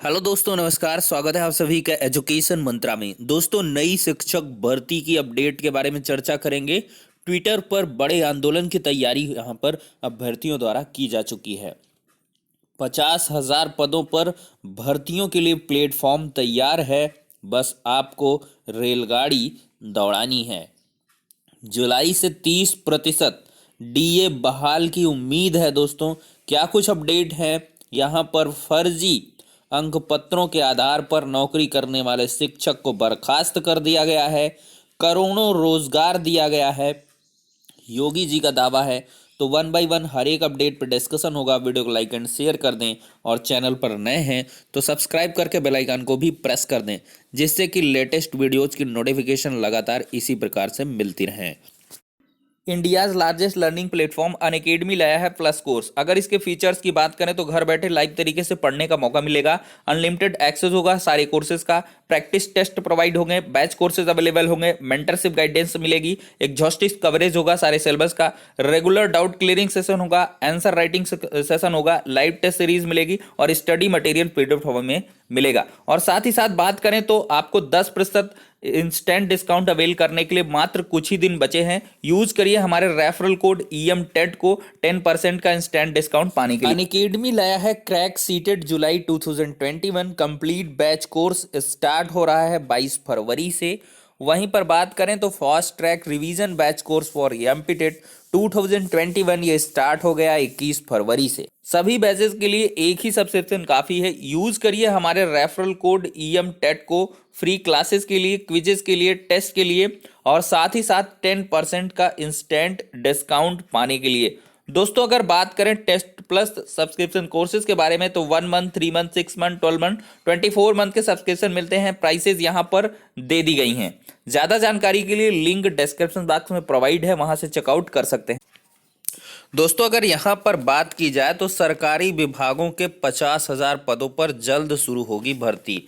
Hello दोस्तों, नमस्कार। स्वागत है आप सभी का एजुकेशन मंत्रा में। दोस्तों, नई शिक्षक भर्ती की अपडेट के बारे में चर्चा करेंगे। ट्विटर पर बड़े आंदोलन की तैयारी यहां पर अभ्यर्थियों द्वारा की जा चुकी है। 50,000 पदों पर भर्तियों के लिए प्लेटफॉर्म तैयार है, बस आपको रेलगाड़ी दौड़ानी है। जुलाई से 30% डीए बहाल की उम्मीद है। दोस्तों, क्या कुछ अपडेट है यहाँ पर? फर्जी अंक पत्रों के आधार पर नौकरी करने वाले शिक्षक को बर्खास्त कर दिया गया है। करोड़ों रोजगार दिया गया है, योगी जी का दावा है। तो वन बाय वन हर एक अपडेट पर डिस्कशन होगा। वीडियो को लाइक एंड शेयर कर दें और चैनल पर नए हैं तो सब्सक्राइब करके बेल आइकन को भी प्रेस कर दें, जिससे कि लेटेस्ट वीडियोज की नोटिफिकेशन लगातार इसी प्रकार से मिलती रहें। India's largest learning platform Unacademy लाया है प्लस कोर्स। अगर इसके फीचर्स की बात करें तो घर बैठे लाइव तरीके से पढ़ने का मौका मिलेगा, अनलिमिटेड एक्सेस होगा सारे कोर्सेज का, प्रैक्टिस टेस्ट प्रोवाइड होंगे, बैच कोर्सेज अवेलेबल होंगे, मेंटरशिप गाइडेंस मिलेगी, एग्जॉस्टिव कवरेज होगा सारे सिलेबस का, रेगुलर डाउट क्लियरिंग सेशन होगा, आंसर राइटिंग सेशन होगा, लाइव टेस्ट सीरीज मिलेगी और स्टडी मटेरियल पीडीएफ फॉर्म में मिलेगा। और साथ ही साथ बात करें तो आपको 10% इंस्टेंट डिस्काउंट अवेल करने के लिए मात्र कुछ ही दिन बचे हैं। यूज करिए हमारे रेफरल कोड EM टेट को 10% का इंस्टेंट डिस्काउंट पाने के लिए। अनअकैडमी लाया है क्रैक सीटेड जुलाई 2021 कंप्लीट बैच कोर्स स्टार्ट हो रहा है 22 फरवरी से। वहीं पर बात करें तो fast track revision batch course for MPTET 2021 ये स्टार्ट हो गया 21 फरवरी से। सभी बैचेस के लिए एक ही सब्सक्रिप्शन काफी है। यूज करिए हमारे रेफरल कोड EM टेट को फ्री क्लासेस के लिए, क्विजेस के लिए, टेस्ट के लिए और साथ ही साथ 10% का इंस्टेंट डिस्काउंट पाने के लिए। दोस्तों, अगर बात करें टेस्ट प्लस सब्सक्रिप्शन कोर्सेज के बारे में तो 1 month, 3 month, 6 month, 12 month, 24 month के सब्सक्रिप्शन मिलते हैं। प्राइसेस यहां पर दे दी गई हैं। ज्यादा जानकारी के लिए लिंक डिस्क्रिप्शन बॉक्स में प्रोवाइड है, वहां से चेकआउट कर सकते हैं। दोस्तों, अगर यहां पर बात की जाए तो सरकारी विभागों के 50,000 पदों पर जल्द शुरू होगी भर्ती।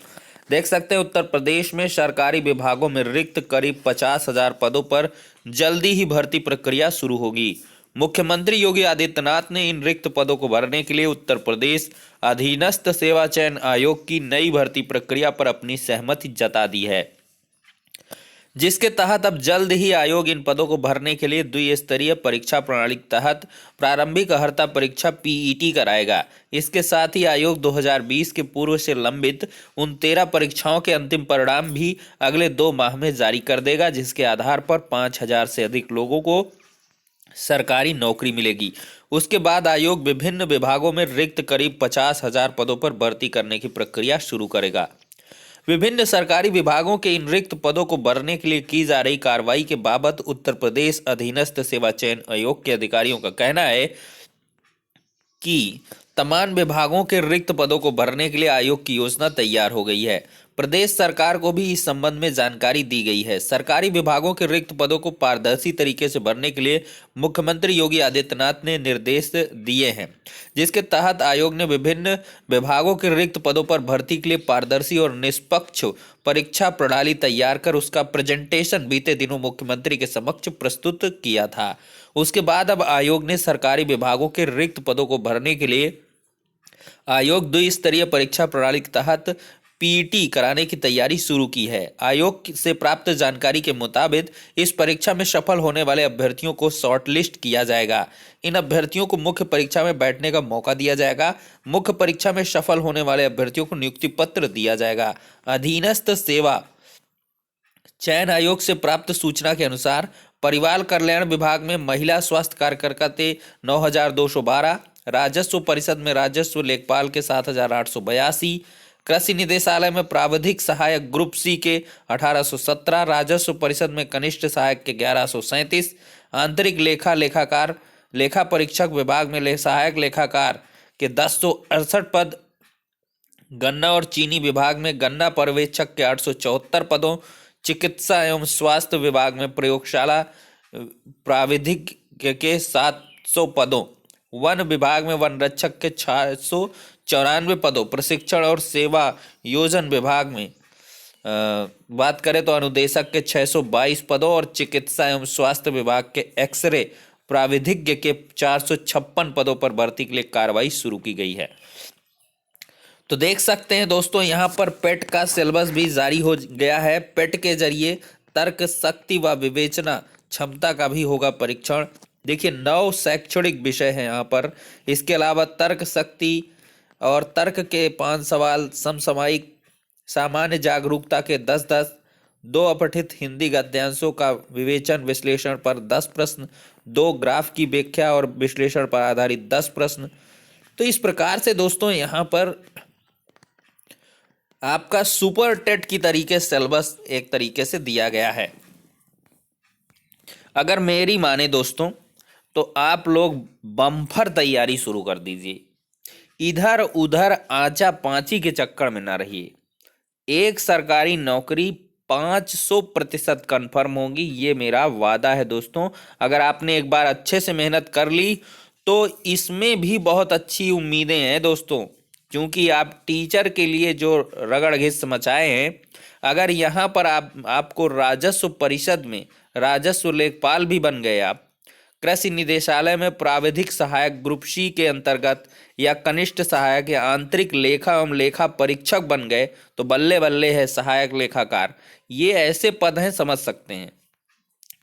देख सकते हैं उत्तर प्रदेश में सरकारी विभागों में रिक्त करीब 50,000 पदों पर जल्दी ही भर्ती प्रक्रिया शुरू होगी। मुख्यमंत्री योगी आदित्यनाथ ने इन रिक्त पदों को भरने के लिए उत्तर प्रदेश अधीनस्थ सेवा चयन आयोग की नई भर्ती प्रक्रिया पर अपनी सहमति जता दी है, जिसके तहत अब जल्द ही आयोग इन पदों को भरने के लिए द्विस्तरीय परीक्षा प्रणाली के तहत प्रारंभिक अर्हता परीक्षा PET कराएगा। इसके साथ ही आयोग 2020 के पूर्व से लंबित उन 13 परीक्षाओं के अंतिम परिणाम भी अगले 2 माह में जारी कर देगा, जिसके आधार पर 5,000 से अधिक लोगों को सरकारी नौकरी मिलेगी। उसके बाद आयोग विभिन्न विभागों में रिक्त करीब 50,000 पदों पर भर्ती करने की प्रक्रिया शुरू करेगा। विभिन्न सरकारी विभागों के इन रिक्त पदों को भरने के लिए की जा रही कार्रवाई के बाबत उत्तर प्रदेश अधीनस्थ सेवा चयन आयोग के अधिकारियों का कहना है कि तमाम विभागों के रिक्त पदों को भरने के लिए आयोग की योजना तैयार हो गई है। प्रदेश सरकार को भी इस संबंध में जानकारी दी गई है। सरकारी विभागों के रिक्त पदों को पारदर्शी तरीके से भरने के लिए मुख्यमंत्री योगी आदित्यनाथ ने निर्देश दिए हैं, जिसके तहत आयोग ने विभिन्न विभागों के रिक्त पदों पर भर्ती के लिए पारदर्शी और निष्पक्ष परीक्षा प्रणाली तैयार कर उसका प्रेजेंटेशन बीते दिनों मुख्यमंत्री के समक्ष प्रस्तुत किया था। उसके बाद अब आयोग ने सरकारी विभागों के रिक्त पदों को भरने के लिए आयोग द्विस्तरीय परीक्षा प्रणाली के तहत PET कराने की तैयारी शुरू की है। आयोग से प्राप्त जानकारी के मुताबिक इस परीक्षा में सफल होने वाले अभ्यर्थियों को शॉर्टलिस्ट किया जाएगा। इन अभ्यर्थियों को मुख्य परीक्षा में बैठने का मौका दिया जाएगा। मुख्य परीक्षा में सफल होने वाले अभ्यर्थियों को नियुक्ति पत्र दिया जाएगा। अधीनस्थ सेवा चयन आयोग से प्राप्त सूचना के अनुसार परिवार कल्याण विभाग में महिला स्वास्थ्य कार्यकर्ता थे 9,212, राजस्व परिषद में राजस्व लेखपाल के 7,882, कृषि निदेशालय में प्राविधिक सहायक ग्रुप C के 1,817, राजस्व परिषद में कनिष्ठ सहायक के 1,137, आंतरिक लेखाकार लेखा परीक्षक विभाग में सहायक लेखाकार के 10,68 पद, गन्ना और चीनी विभाग में गन्ना पर्यवेक्षक के 874 पदों, चिकित्सा एवं स्वास्थ्य विभाग में प्रयोगशाला प्राविधिक के 700 पदों, वन विभाग में वन रक्षक के 694 पदों, प्रशिक्षण और सेवा योजन विभाग में बात करें तो अनुदेशक के 622 पदों और चिकित्सा एवं स्वास्थ्य विभाग के एक्सरे प्राविधिज्ञ के 456 पदों पर भर्ती के लिए कार्रवाई शुरू की गई है। तो देख सकते हैं दोस्तों, यहाँ पर पेट का सिलेबस भी जारी हो गया है। पेट के जरिए तर्क शक्ति व विवेचना क्षमता का भी होगा परीक्षण। देखिए 9 शैक्षणिक विषय हैं यहाँ पर। इसके अलावा तर्क शक्ति और तर्क के 5 सवाल, समसामयिक सामान्य जागरूकता के 10-10, 2 अपठित हिंदी गद्यांशों का विवेचन विश्लेषण पर 10 प्रश्न, 2 ग्राफ की व्याख्या और विश्लेषण पर आधारित 10 प्रश्न। तो इस प्रकार से दोस्तों यहाँ पर आपका सुपर टेट की तरीके सिलेबस एक तरीके से दिया गया है। अगर मेरी माने दोस्तों, तो आप लोग बम्पर तैयारी शुरू कर दीजिए। इधर उधर आचा पाची के चक्कर में ना रहिए। एक सरकारी नौकरी 500% कन्फर्म होगी, ये मेरा वादा है दोस्तों। अगर आपने एक बार अच्छे से मेहनत कर ली तो इसमें भी बहुत अच्छी उम्मीदें हैं दोस्तों, क्योंकि आप टीचर के लिए जो रगड़ घिस मचाए हैं, अगर यहाँ पर आपको राजस्व परिषद में राजस्व लेखपाल भी बन गए, आप कृषि निदेशालय में प्राविधिक सहायक ग्रुप सी के अंतर्गत या कनिष्ठ सहायक या आंतरिक लेखा एवं लेखा परीक्षक बन गए, तो बल्ले बल्ले है सहायक लेखाकार। ये ऐसे पद हैं, समझ सकते हैं।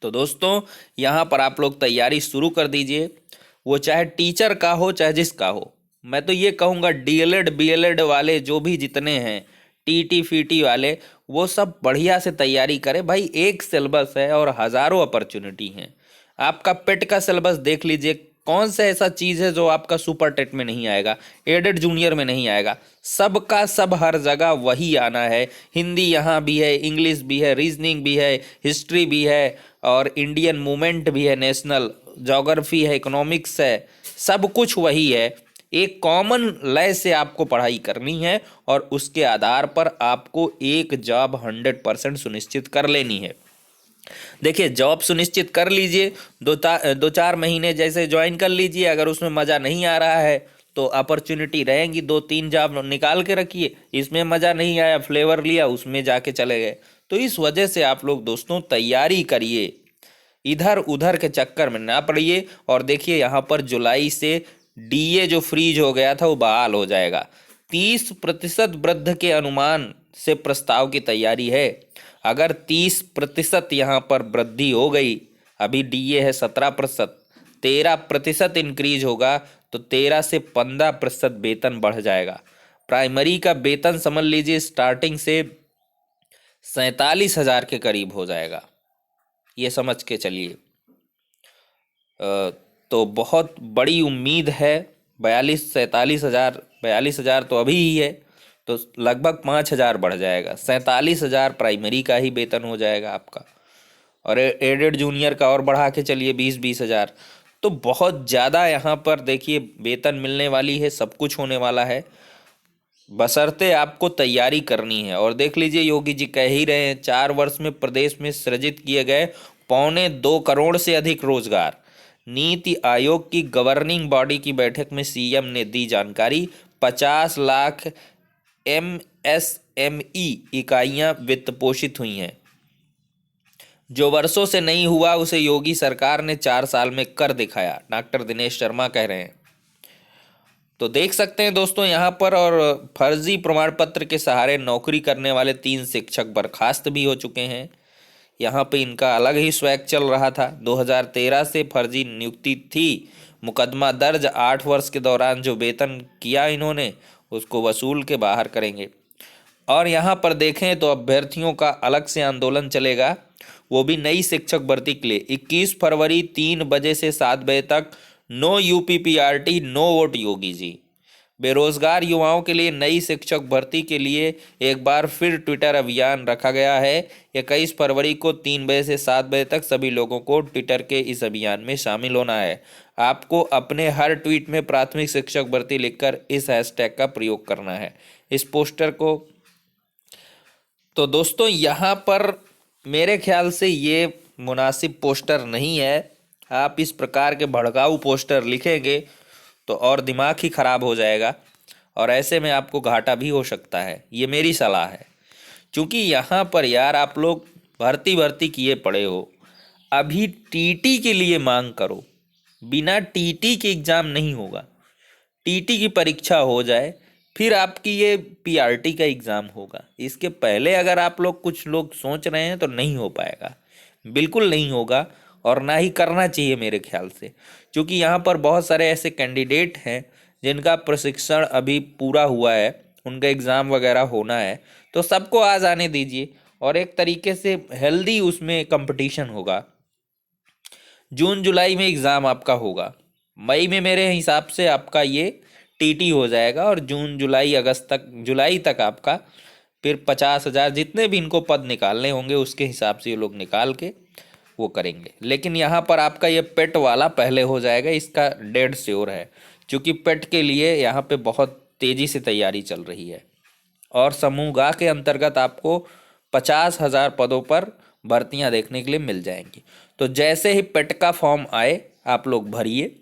तो दोस्तों यहाँ पर आप लोग तैयारी शुरू कर दीजिए, वो चाहे टीचर का हो चाहे जिसका हो। मैं तो ये कहूँगा डीएलएड बीएलएड वाले जो भी जितने हैं, टीटी फीटी वाले, वो सब बढ़िया से तैयारी करें भाई। एक सिलेबस है और हज़ारों अपॉर्चुनिटी हैं। आपका पेट का सिलेबस देख लीजिए, कौन सा ऐसा चीज़ है जो आपका सुपर टेट में नहीं आएगा, एडेड जूनियर में नहीं आएगा। सबका सब हर जगह वही आना है। हिंदी यहाँ भी है, इंग्लिश भी है, रीजनिंग भी है, हिस्ट्री भी है, और इंडियन मूवमेंट भी है, नेशनल ज्योग्राफी है, इकोनॉमिक्स है, सब कुछ वही है। एक कॉमन लय से आपको पढ़ाई करनी है और उसके आधार पर आपको एक जॉब 100% सुनिश्चित कर लेनी है। देखिए जॉब सुनिश्चित कर लीजिए, 2-4 महीने जैसे ज्वाइन कर लीजिए। अगर उसमें मज़ा नहीं आ रहा है तो अपॉर्चुनिटी रहेंगी, 2-3 जॉब निकाल के रखिए। इसमें मज़ा नहीं आया, फ्लेवर लिया, उसमें जाके चले गए। तो इस वजह से आप लोग दोस्तों तैयारी करिए, इधर उधर के चक्कर में ना पड़िए। और देखिए यहाँ पर जुलाई से डीए जो फ्रीज हो गया था वो बहाल हो जाएगा। 30% वृद्धि के अनुमान से प्रस्ताव की तैयारी है। अगर 30% यहाँ पर वृद्धि हो गई, अभी डीए है 17%, 13% इंक्रीज होगा तो 13 से 15% वेतन बढ़ जाएगा। प्राइमरी का वेतन समझ लीजिए स्टार्टिंग से 47,000 के करीब हो जाएगा, ये समझ के चलिए। तो बहुत बड़ी उम्मीद है। 42-47,000 तो अभी ही है, तो लगभग 5,000 बढ़ जाएगा। 47,000 प्राइमरी का ही वेतन हो जाएगा आपका, और एडेड जूनियर का और बढ़ा के चलिए 20-20,000। तो बहुत ज़्यादा यहाँ पर देखिए वेतन मिलने वाली है, सब कुछ होने वाला है, बशर्ते आपको तैयारी करनी है। और देख लीजिए योगी जी कह ही रहे हैं, 4 वर्ष में प्रदेश में सृजित किए गए 2.25 करोड़ से अधिक रोजगार। नीति आयोग की गवर्निंग बॉडी की बैठक में सीएम ने दी जानकारी। 50 लाख एमएसएमई इकाइयां वित्त पोषित हुई हैं। जो वर्षों से नहीं हुआ उसे योगी सरकार ने 4 साल में कर दिखाया, डॉक्टर दिनेश शर्मा कह रहे हैं। तो देख सकते हैं दोस्तों यहाँ पर, और फर्जी प्रमाण पत्र के सहारे नौकरी करने वाले 3 शिक्षक बर्खास्त भी हो चुके हैं। यहाँ पे इनका अलग ही स्वैग चल रहा था। 2013 से फर्जी नियुक्ति थी, मुकदमा दर्ज। 8 वर्ष के दौरान जो वेतन किया इन्होंने उसको वसूल के बाहर करेंगे। और यहाँ पर देखें तो अभ्यर्थियों का अलग से आंदोलन चलेगा, वो भी नई शिक्षक भर्ती के लिए। 21 फरवरी 3 बजे से 7 बजे तक no यूपीपीआरटी no vote Yogi ji. बेरोजगार युवाओं के लिए नई शिक्षक भर्ती के लिए एक बार फिर ट्विटर अभियान रखा गया है। 21 फरवरी को 3 बजे से 7 बजे तक सभी लोगों को ट्विटर के इस अभियान में शामिल होना है। आपको अपने हर ट्वीट में प्राथमिक शिक्षक भर्ती लिखकर इस हैशटैग का प्रयोग करना है, इस पोस्टर को। तो दोस्तों यहाँ पर मेरे ख्याल से ये मुनासिब पोस्टर नहीं है। आप इस प्रकार के भड़काऊ पोस्टर लिखेंगे तो और दिमाग ही खराब हो जाएगा, और ऐसे में आपको घाटा भी हो सकता है, ये मेरी सलाह है। क्योंकि यहाँ पर यार आप लोग भर्ती किए पड़े हो, अभी टीटी के लिए मांग करो। बिना टीटी के एग्ज़ाम नहीं होगा, टीटी की परीक्षा हो जाए, फिर आपकी ये पीआरटी का एग्ज़ाम होगा। इसके पहले अगर आप लोग कुछ लोग सोच रहे हैं तो नहीं हो पाएगा, बिल्कुल नहीं होगा, और ना ही करना चाहिए मेरे ख्याल से, क्योंकि यहाँ पर बहुत सारे ऐसे कैंडिडेट हैं जिनका प्रशिक्षण अभी पूरा हुआ है, उनका एग्ज़ाम वगैरह होना है, तो सबको आज आने दीजिए और एक तरीके से हेल्दी उसमें कंपटीशन होगा। जून जुलाई में एग्ज़ाम आपका होगा, मई में मेरे हिसाब से आपका ये टीटी हो जाएगा, और जून जुलाई अगस्त तक, जुलाई तक आपका फिर 50,000 जितने भी इनको पद निकालने होंगे उसके हिसाब से ये लोग निकाल के वो करेंगे। लेकिन यहाँ पर आपका ये पेट वाला पहले हो जाएगा, इसका डेड श्योर है, क्योंकि पेट के लिए यहाँ पे बहुत तेज़ी से तैयारी चल रही है, और समूह गा के अंतर्गत आपको 50,000 पदों पर भर्तियां देखने के लिए मिल जाएंगी। तो जैसे ही पेट का फॉर्म आए आप लोग भरिए,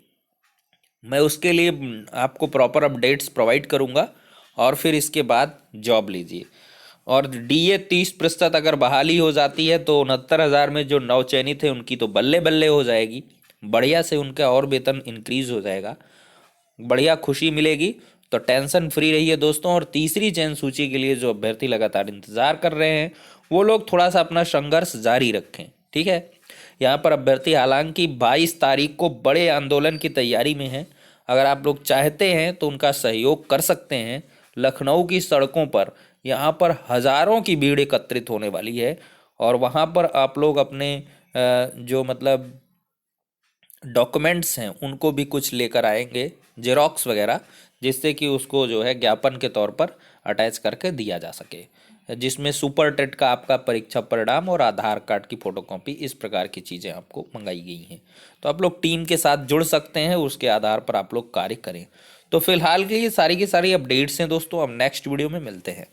मैं उसके लिए आपको प्रॉपर अपडेट्स प्रोवाइड करूंगा, और फिर इसके बाद जॉब लीजिए। और डीए 30% अगर बहाली हो जाती है तो 69,000 में जो नवचयनित है उनकी तो बल्ले बल्ले हो जाएगी, बढ़िया से उनका और वेतन इंक्रीज हो जाएगा, बढ़िया खुशी मिलेगी। तो टेंशन फ्री रहिए दोस्तों। और तीसरी चयन सूची के लिए जो अभ्यर्थी लगातार इंतजार कर रहे हैं वो लोग थोड़ा सा अपना संघर्ष जारी रखें, ठीक है। यहाँ पर अभ्यर्थी हालांकि 22 तारीख को बड़े आंदोलन की तैयारी में हैं, अगर आप लोग चाहते हैं तो उनका सहयोग कर सकते हैं। लखनऊ की सड़कों पर यहाँ पर हज़ारों की भीड़ एकत्रित होने वाली है, और वहाँ पर आप लोग अपने जो मतलब डॉक्यूमेंट्स हैं उनको भी कुछ लेकर आएंगे, जेरोक्स वगैरह, जिससे कि उसको जो है ज्ञापन के तौर पर अटैच करके दिया जा सके, जिसमें सुपर टेट का आपका परीक्षा परिणाम और आधार कार्ड की फ़ोटोकॉपी, इस प्रकार की चीज़ें आपको मंगाई गई हैं। तो आप लोग टीम के साथ जुड़ सकते हैं, उसके आधार पर आप लोग कार्य करें। तो फिलहाल के लिए सारी की सारी अपडेट्स हैं दोस्तों, अब नेक्स्ट वीडियो में मिलते हैं।